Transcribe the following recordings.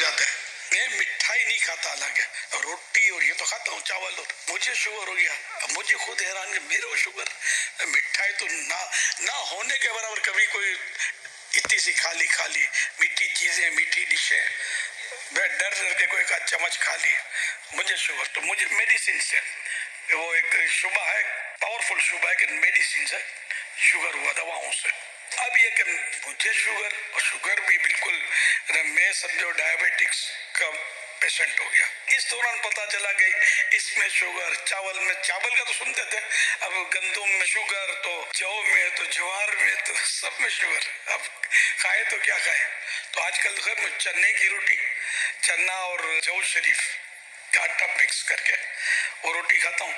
जाता है। मैं मिठाई नहीं खाता, हालांकि रोटी और ये तो खाता हूँ, चावल, और मुझे शुगर हो गया। अब मुझे खुद हैरान कि मेरे को शुगर, मिठाई तो ना होने के बराबर कभी कोई इतनी सी खाली मीठी चीजें, मीठी डिशें, मैं डर के कोई का चम्मच खा ली, मुझे शुगर। तो मुझे मेडिसिन से, वो एक शुबा है, पावरफुल शुबा है कि मेडिसिन से शुगर हुआ, दवाओं से। अब ये कि मुझे शुगर भी बिल्कुल, मैं समझो डायबिटिक्स का पेशेंट हो गया। इस दौरान पता चला कि इसमें शुगर, चावल का तो सुनते थे, अब गंदम में शुगर, तो जौ में, तो ज्वार में, तो सब में शुगर। अब खाए तो क्या खाए। तो आजकल खैर मैं चने की रोटी, चना और जौ शरीफ का आटा मिक्स करके वो रोटी खाता हूँ,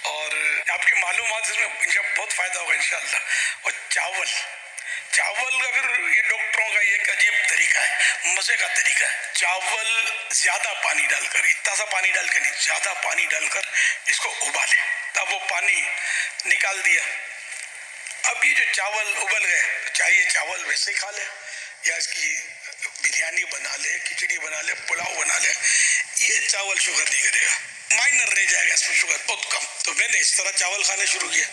और आपकी मालूमात इसमें बहुत फायदा होगा इंशाल्लाह। और चावल का फिर ये डॉक्टरों का एक अजीब तरीका है, मजे का तरीका है। चावल ज्यादा पानी डालकर, इतना सा पानी डालकर नहीं, ज्यादा पानी डालकर इसको उबाले, तब वो पानी निकाल दिया। अब ये जो चावल उबल गए, चाहिए चावल वैसे ही खा ले, या इसकी बिरयानी बना ले, खिचड़ी बना ले, पुलाव बना ले, ये चावल शुगर नहीं करेगा, माइनर रह जाएगा इसमें शुगर बहुत कम। तो मैंने इस तरह चावल खाने शुरू किया,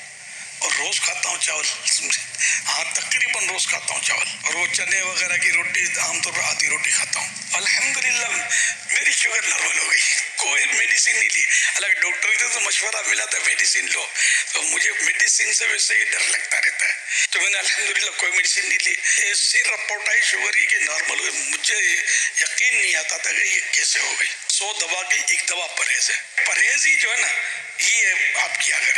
और रोज खाता हूँ चावल, हाँ तकरीबन रोज खाता हूँ चावल। और वो चने वगैरह की रोटी आमतौर पर आधी रोटी खाता हूँ। अल्हम्दुलिल्लाह मेरी शुगर नॉर्मल हो गई, कोई मेडिसिन नहीं ली। हालांकि डॉक्टर से तो मशवरा मिला था मेडिसिन लो, तो मुझे मेडिसिन से वैसे ही डर लगता रहता है, तो मैंने अल्हम्दुलिल्लाह कोई मेडिसिन नहीं ली। ऐसी रिपोर्ट आई शुगर की कि नॉर्मल हुई, मुझे यकीन नहीं आता था कि ये कैसे हो गई। 100 दवा की एक दवा परहेज है, परहेज ही जो है ना, ये आप किया करें।